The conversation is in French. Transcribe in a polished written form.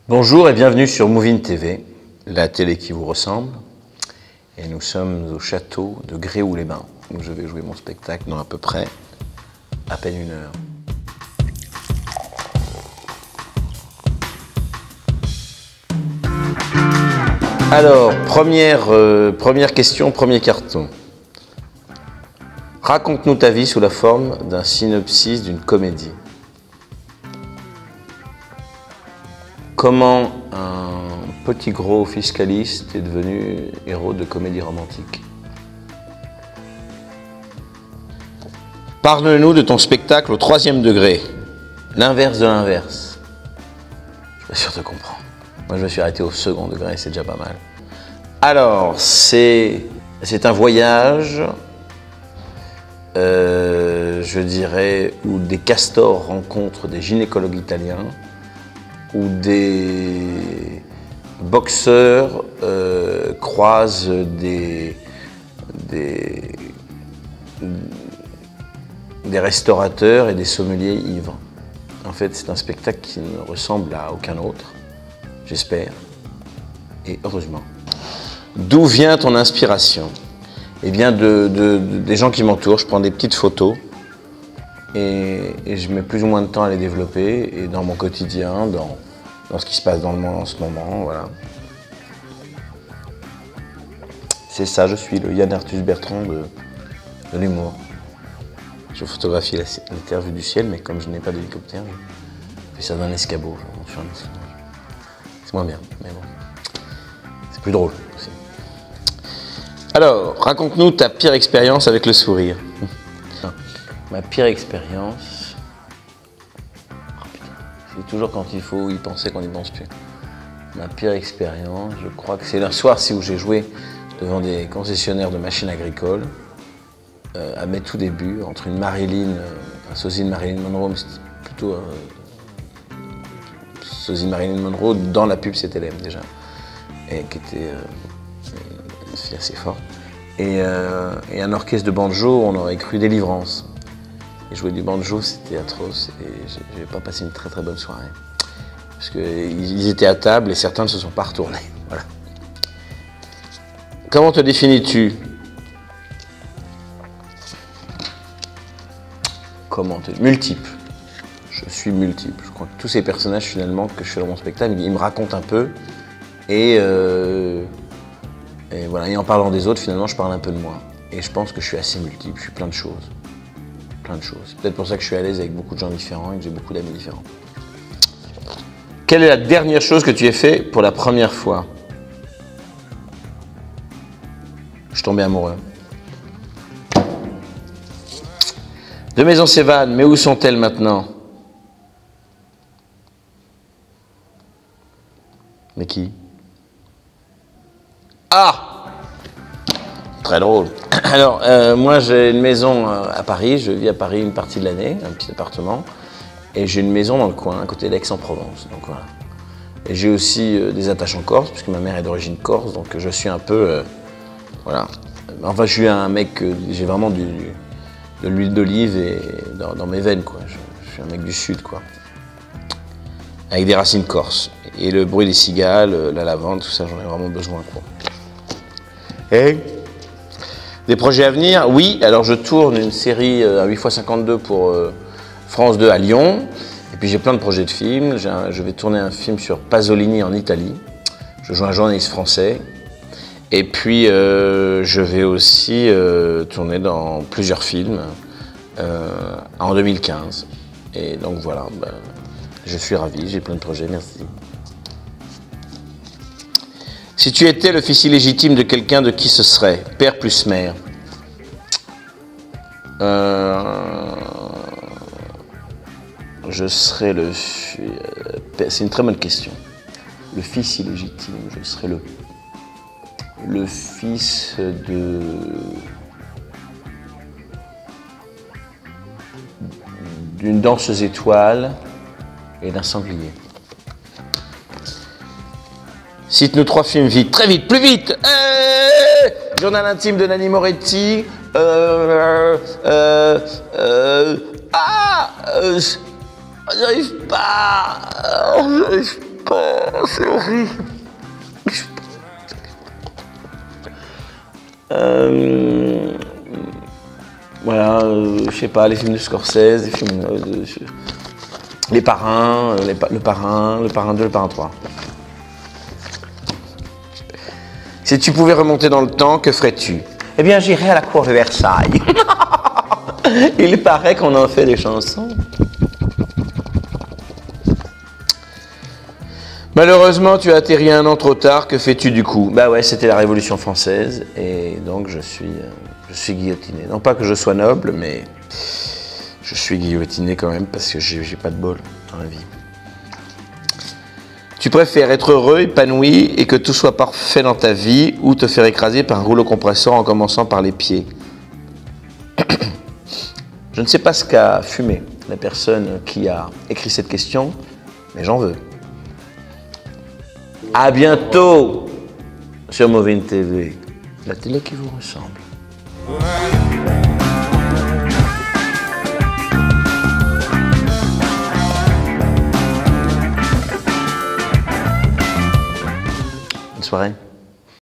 Bonjour et bienvenue sur Move-In TV, la télé qui vous ressemble. Et nous sommes au château de Gréoux-les-Bains, où je vais jouer mon spectacle dans à peu près à peine une heure. Alors, première question, premier carton. Raconte-nous ta vie sous la forme d'un synopsis d'une comédie. Comment un petit gros fiscaliste est devenu héros de comédie romantique? Parle-nous de ton spectacle au 3e degré, l'inverse de l'inverse. Je suis pas sûr de comprendre. Moi, je me suis arrêté au 2e degré, c'est déjà pas mal. Alors, c'est un voyage, je dirais, où des castors rencontrent des gynécologues italiens, où des boxeurs croisent des restaurateurs et des sommeliers ivres. En fait, c'est un spectacle qui ne ressemble à aucun autre, j'espère, et heureusement. D'où vient ton inspiration? Eh bien, des gens qui m'entourent. Je prends des petites photos et je mets plus ou moins de temps à les développer, et dans mon quotidien, dans ce qui se passe dans le monde en ce moment, voilà. C'est ça, je suis le Yann Arthus Bertrand de l'humour. Je photographie la terre vue du ciel, mais comme je n'ai pas d'hélicoptère, je fais ça d'un escabeau. C'est moins bien, mais bon. C'est plus drôle aussi. Alors, raconte-nous ta pire expérience avec le sourire. Ma pire expérience... Oh putain, c'est toujours quand il faut y penser qu'on n'y pense plus. Ma pire expérience, je crois que c'est un soir où j'ai joué devant des concessionnaires de machines agricoles, à mes tout débuts, entre une Marilyn, un sosie de Marilyn Monroe, mais c'était plutôt un sosie de Marilyn Monroe dans la pub CTLM déjà, et qui était une fille assez forte, et un orchestre de banjo, on aurait cru Délivrance. Et jouer du banjo, c'était atroce, et je n'ai pas passé une très très bonne soirée. Parce qu'ils étaient à table et certains ne se sont pas retournés. Voilà. Comment te définis-tu? Multiple. Je suis multiple. Je crois que tous ces personnages finalement que je fais dans mon spectacle, ils me racontent un peu. Et voilà. Et en parlant des autres, finalement, je parle un peu de moi. Et je pense que je suis assez multiple. Je suis plein de choses. Plein de choses. C'est peut-être pour ça que je suis à l'aise avec beaucoup de gens différents et que j'ai beaucoup d'amis différents. Quelle est la dernière chose que tu aies fait pour la première fois? Je suis tombé amoureux. Deux maisons s'évadent, mais où sont-elles maintenant? Mais qui? Ah! Très drôle. Alors, moi j'ai une maison à Paris, je vis à Paris une partie de l'année, un petit appartement, et j'ai une maison dans le coin, à côté d'Aix-en-Provence, donc voilà. Et j'ai aussi des attaches en Corse, puisque ma mère est d'origine corse, donc je suis un peu, voilà. Enfin, je suis un mec, j'ai vraiment de l'huile d'olive et dans mes veines, quoi. Je suis un mec du sud, quoi. Avec des racines corses. Et le bruit des cigales, la lavande, tout ça, j'en ai vraiment besoin, quoi. Et des projets à venir? Oui, alors je tourne une série à 8x52 pour France 2 à Lyon. Et puis j'ai plein de projets de films. Je vais tourner un film sur Pasolini en Italie. Je joue un journaliste français. Et puis je vais aussi tourner dans plusieurs films en 2015. Et donc voilà, je suis ravi, j'ai plein de projets, merci. Si tu étais le fils illégitime de quelqu'un, de qui ce serait? Père plus mère. Je serais le... C'est une très bonne question. Le fils illégitime, je serais le fils d'une danseuse étoile et d'un sanglier. Cite-nous 3 films vite, très vite, plus vite. Journal intime de Nanni Moretti. J'arrive pas. Oh, c'est horrible. Voilà, je sais pas, les films de Scorsese, les films les parrains, le parrain 2, le parrain 3. Si tu pouvais remonter dans le temps, que ferais-tu? Eh bien, j'irais à la cour de Versailles. Il paraît qu'on en fait des chansons. Malheureusement, tu as atterri un an trop tard. Que fais-tu du coup? Bah ouais, c'était la Révolution française et donc je suis guillotiné. Non pas que je sois noble, mais je suis guillotiné quand même parce que j'ai pas de bol dans la vie. Tu préfères être heureux, épanoui et que tout soit parfait dans ta vie ou te faire écraser par un rouleau compresseur en commençant par les pieds? Je ne sais pas ce qu'a fumé la personne qui a écrit cette question, mais j'en veux. À bientôt sur Movin TV, la télé qui vous ressemble. Bonne soirée.